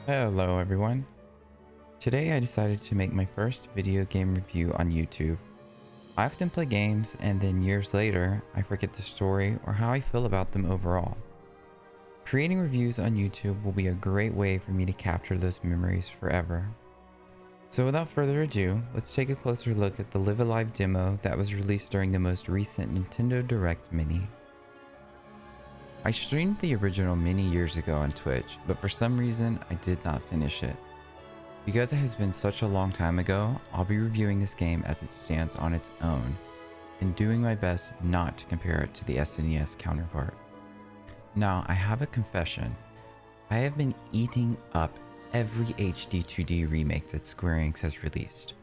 Hello everyone. Today I decided to make my first video game review on YouTube. I often play games and then years later I forget the story or how I feel about them overall. Creating reviews on YouTube will be a great way for me to capture those memories forever. So without further ado, let's take a closer look at the Live Alive demo that was released during the most recent Nintendo Direct Mini. I streamed the original many years ago on Twitch, but for some reason I did not finish it. Because it has been such a long time ago, I'll be reviewing this game as it stands on its own, and doing my best not to compare it to the SNES counterpart. Now, I have a confession. I have been eating up every HD 2D remake that Square Enix has released.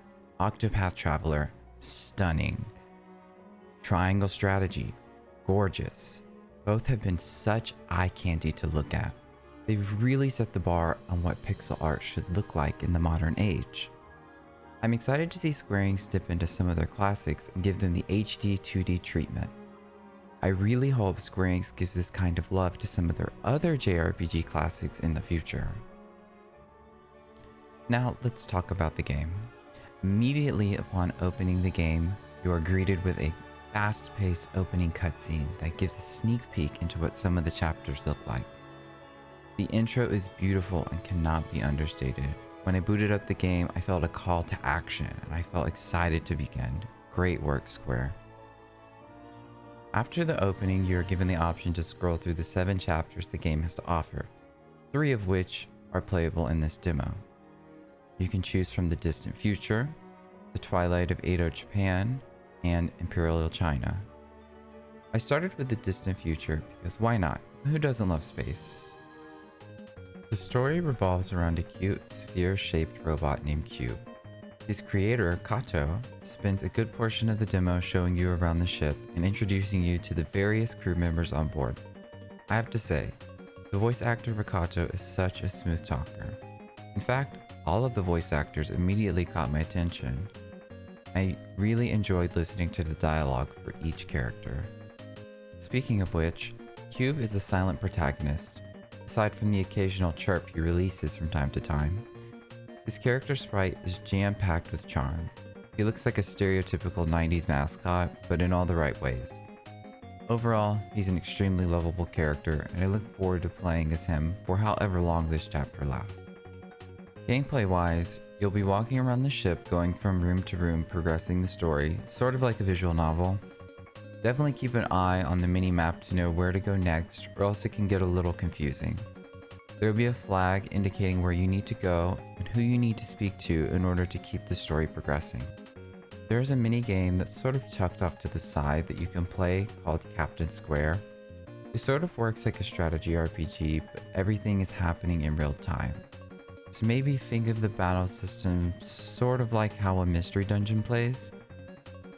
Octopath Traveler, stunning. Triangle Strategy, gorgeous. Both have been such eye candy to look at. They've really set the bar on what pixel art should look like in the modern age. I'm excited to see Square Enix dip into some of their classics and give them the HD 2D treatment. I really hope Square Enix gives this kind of love to some of their other JRPG classics in the future. Now let's talk about the game. Immediately upon opening the game, you are greeted with a fast-paced opening cutscene that gives a sneak peek into what some of the chapters look like. The intro is beautiful and cannot be understated. When I booted up the game, I felt a call to action and I felt excited to begin. Great work, Square. After the opening, you are given the option to scroll through the 7 chapters the game has to offer, 3 of which are playable in this demo. You can choose from the distant future, the twilight of Edo, Japan, and Imperial China. I started with the distant future because why not? Who doesn't love space? The story revolves around a cute sphere-shaped robot named Cube. His creator, Kato, spends a good portion of the demo showing you around the ship and introducing you to the various crew members on board. I have to say, the voice actor for Kato is such a smooth talker. In fact, all of the voice actors immediately caught my attention. I really enjoyed listening to the dialogue for each character. Speaking of which, Cube is a silent protagonist. Aside from the occasional chirp he releases from time to time, his character sprite is jam-packed with charm. He looks like a stereotypical 90s mascot, but in all the right ways. Overall, he's an extremely lovable character, and I look forward to playing as him for however long this chapter lasts. Gameplay-wise, you'll be walking around the ship going from room to room progressing the story, sort of like a visual novel. Definitely keep an eye on the mini-map to know where to go next, or else it can get a little confusing. There will be a flag indicating where you need to go and who you need to speak to in order to keep the story progressing. There is a mini-game that's sort of tucked off to the side that you can play called Captain Square. It sort of works like a strategy RPG, but everything is happening in real time. So maybe think of the battle system sort of like how a mystery dungeon plays.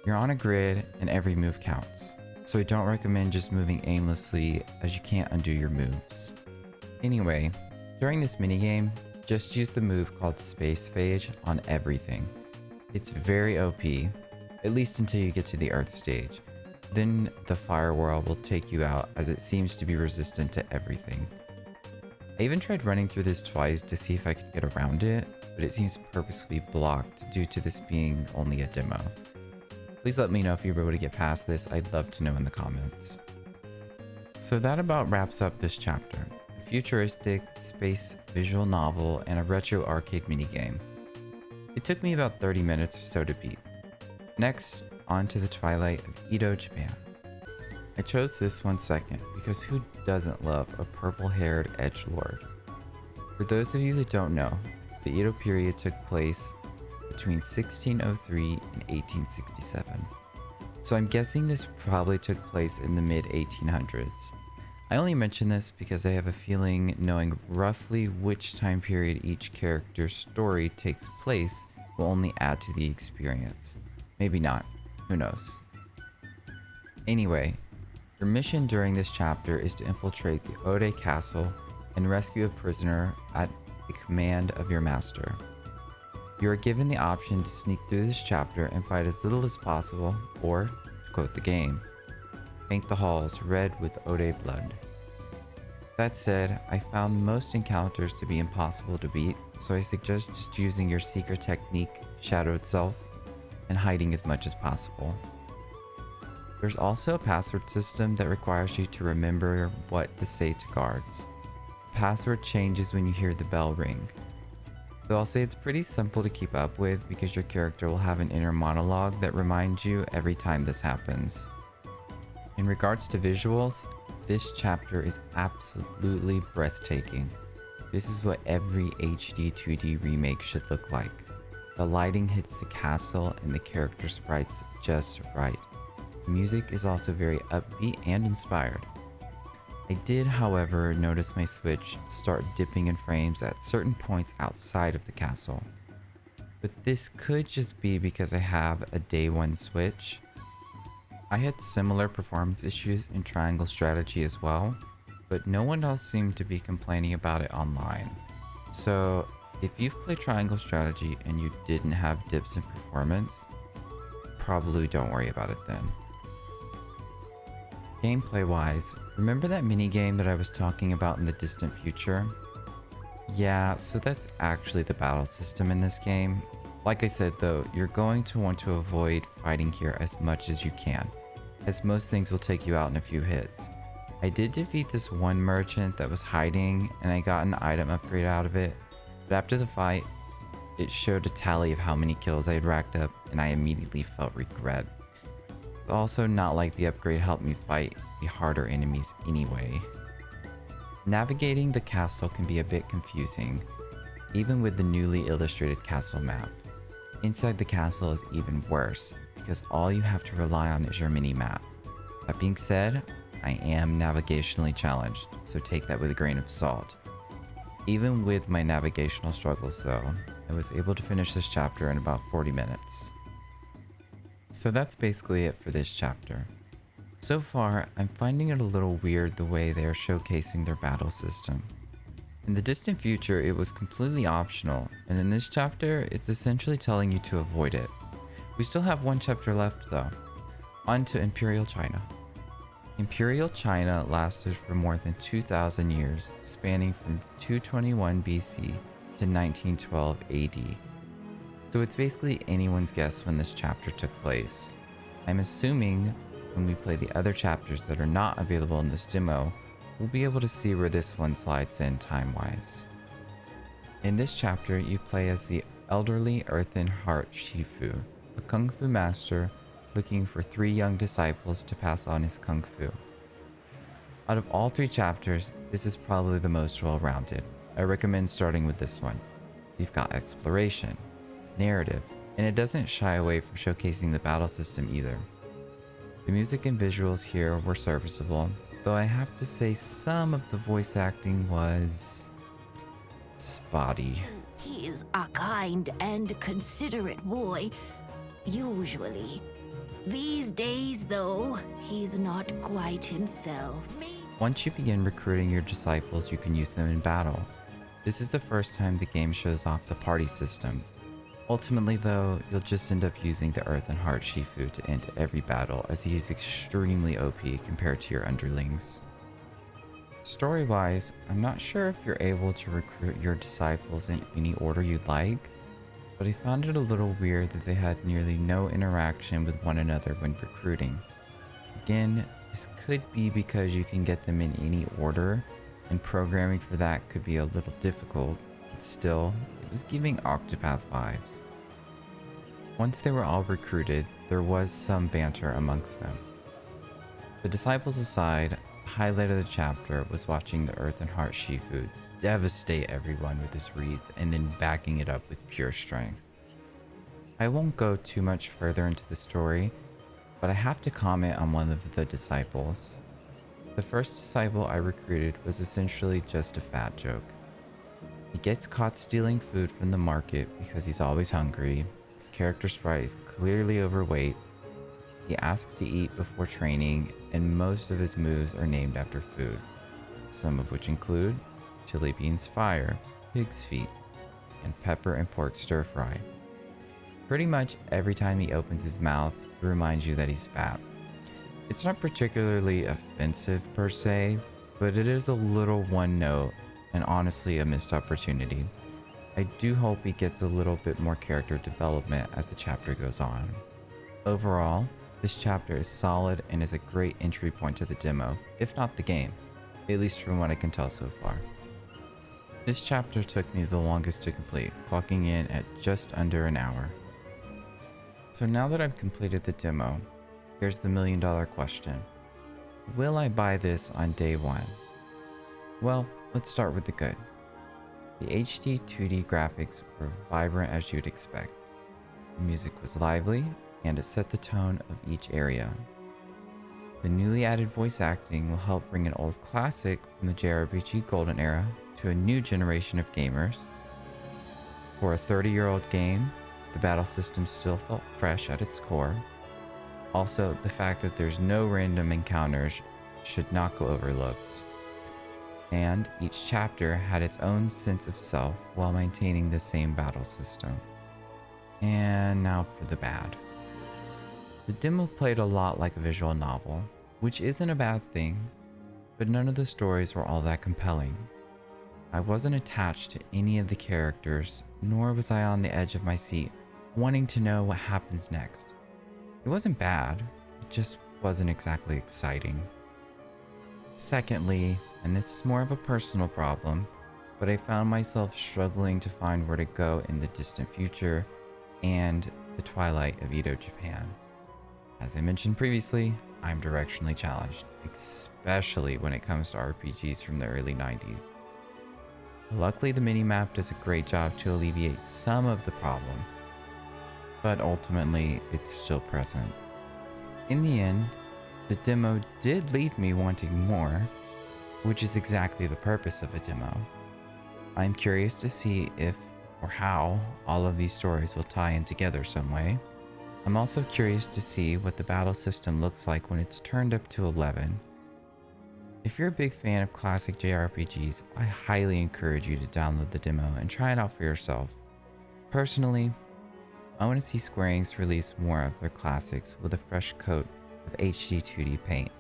You're on a grid and every move counts, so I don't recommend just moving aimlessly as you can't undo your moves. Anyway, during this minigame, just use the move called Space Phage on everything. It's very OP, at least until you get to the Earth stage. Then the Fire World will take you out as it seems to be resistant to everything. I even tried running through this twice to see if I could get around it, but it seems purposefully blocked due to this being only a demo. Please let me know if you're able to get past this. I'd love to know in the comments. So that about wraps up this chapter. A futuristic space visual novel and a retro arcade minigame. It took me about 30 minutes or so to beat. Next, on to the twilight of Edo, Japan. I chose this one second because who doesn't love a purple-haired edgelord? For those of you that don't know, the Edo period took place between 1603 and 1867. So I'm guessing this probably took place in the mid-1800s. I only mention this because I have a feeling knowing roughly which time period each character's story takes place will only add to the experience. Maybe not, who knows. Anyway, your mission during this chapter is to infiltrate the Ode Castle and rescue a prisoner at the command of your master. You are given the option to sneak through this chapter and fight as little as possible, or, to quote the game, paint the halls red with Ode blood. That said, I found most encounters to be impossible to beat, so I suggest just using your secret technique, Shadowed Self, and hiding as much as possible. There's also a password system that requires you to remember what to say to guards. The password changes when you hear the bell ring. Though I'll say it's pretty simple to keep up with because your character will have an inner monologue that reminds you every time this happens. In regards to visuals, this chapter is absolutely breathtaking. This is what every HD 2D remake should look like. The lighting hits the castle and the character sprites just right. The music is also very upbeat and inspired. I did, however, notice my Switch start dipping in frames at certain points outside of the castle. But this could just be because I have a day one Switch. I had similar performance issues in Triangle Strategy as well, but no one else seemed to be complaining about it online. So if you've played Triangle Strategy and you didn't have dips in performance, probably don't worry about it then. Gameplay wise, remember that minigame that I was talking about in the distant future? Yeah, so that's actually the battle system in this game. Like I said though, you're going to want to avoid fighting here as much as you can, as most things will take you out in a few hits. I did defeat this one merchant that was hiding and I got an item upgrade out of it, but after the fight, it showed a tally of how many kills I had racked up and I immediately felt regret. It's also not like the upgrade helped me fight the harder enemies anyway. Navigating the castle can be a bit confusing, even with the newly illustrated castle map. Inside the castle is even worse, because all you have to rely on is your mini-map. That being said, I am navigationally challenged, so take that with a grain of salt. Even with my navigational struggles though, I was able to finish this chapter in about 40 minutes. So that's basically it for this chapter. So far, I'm finding it a little weird the way they are showcasing their battle system. In the distant future, it was completely optional, and in this chapter, it's essentially telling you to avoid it. We still have one chapter left though. On to Imperial China. Imperial China lasted for more than 2,000 years, spanning from 221 BC to 1912 AD. So it's basically anyone's guess when this chapter took place. I'm assuming when we play the other chapters that are not available in this demo, we'll be able to see where this one slides in time-wise. In this chapter, you play as the elderly Earthen Heart Shifu, a kung fu master looking for 3 young disciples to pass on his kung fu. Out of all 3 chapters, this is probably the most well-rounded. I recommend starting with this one. You've got exploration, narrative, and it doesn't shy away from showcasing the battle system either. The music and visuals here were serviceable, though I have to say some of the voice acting was spotty. He is a kind and considerate boy, usually. These days, though, he's not quite himself. Once you begin recruiting your disciples, you can use them in battle. This is the first time the game shows off the party system. Ultimately though, you'll just end up using the Earthen Heart Shifu to end every battle as he is extremely OP compared to your underlings. Story-wise, I'm not sure if you're able to recruit your disciples in any order you'd like, but I found it a little weird that they had nearly no interaction with one another when recruiting. Again, this could be because you can get them in any order, and programming for that could be a little difficult, but still, it was giving Octopath vibes. Once they were all recruited, there was some banter amongst them. The disciples aside, the highlight of the chapter was watching the Earthen Heart Shifu devastate everyone with his reeds and then backing it up with pure strength. I won't go too much further into the story, but I have to comment on one of the disciples. The first disciple I recruited was essentially just a fat joke. He gets caught stealing food from the market because he's always hungry. His character sprite is clearly overweight. He asks to eat before training, and most of his moves are named after food, some of which include chili beans fire, pig's feet, and pepper and pork stir fry. Pretty much every time he opens his mouth, he reminds you that he's fat. It's not particularly offensive per se, but it is a little one note and honestly a missed opportunity. I do hope he gets a little bit more character development as the chapter goes on. Overall, this chapter is solid and is a great entry point to the demo, if not the game, at least from what I can tell so far. This chapter took me the longest to complete, clocking in at just under an hour. So now that I've completed the demo, here's the million-dollar question. Will I buy this on day one? Well, let's start with the good. The HD 2D graphics were vibrant as you'd expect. The music was lively, and it set the tone of each area. The newly added voice acting will help bring an old classic from the JRPG Golden Era to a new generation of gamers. For a 30-year-old game, the battle system still felt fresh at its core. Also, the fact that there's no random encounters should not go overlooked. And each chapter had its own sense of self while maintaining the same battle system. And now for the bad. The demo played a lot like a visual novel, which isn't a bad thing, but none of the stories were all that compelling. I wasn't attached to any of the characters, nor was I on the edge of my seat, wanting to know what happens next. It wasn't bad, it just wasn't exactly exciting. Secondly, and this is more of a personal problem, but I found myself struggling to find where to go in the distant future and the twilight of Edo, Japan. As I mentioned previously, I'm directionally challenged, especially when it comes to RPGs from the early 90s. Luckily, the minimap does a great job to alleviate some of the problem, but ultimately, it's still present. In the end, the demo did leave me wanting more, which is exactly the purpose of a demo. I'm curious to see if or how all of these stories will tie in together some way. I'm also curious to see what the battle system looks like when it's turned up to 11. If you're a big fan of classic JRPGs, I highly encourage you to download the demo and try it out for yourself. Personally, I want to see Square Enix release more of their classics with a fresh coat of HD 2D paint,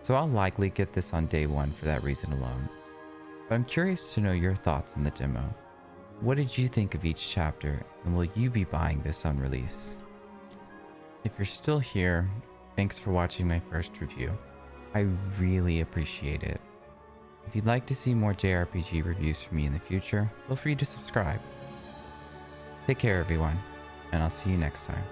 so I'll likely get this on day one for that reason alone. But I'm curious to know your thoughts on the demo. What did you think of each chapter, and will you be buying this on release? If you're still here, thanks for watching my first review. I really appreciate it. If you'd like to see more JRPG reviews from me in the future, feel free to subscribe. Take care everyone, and I'll see you next time.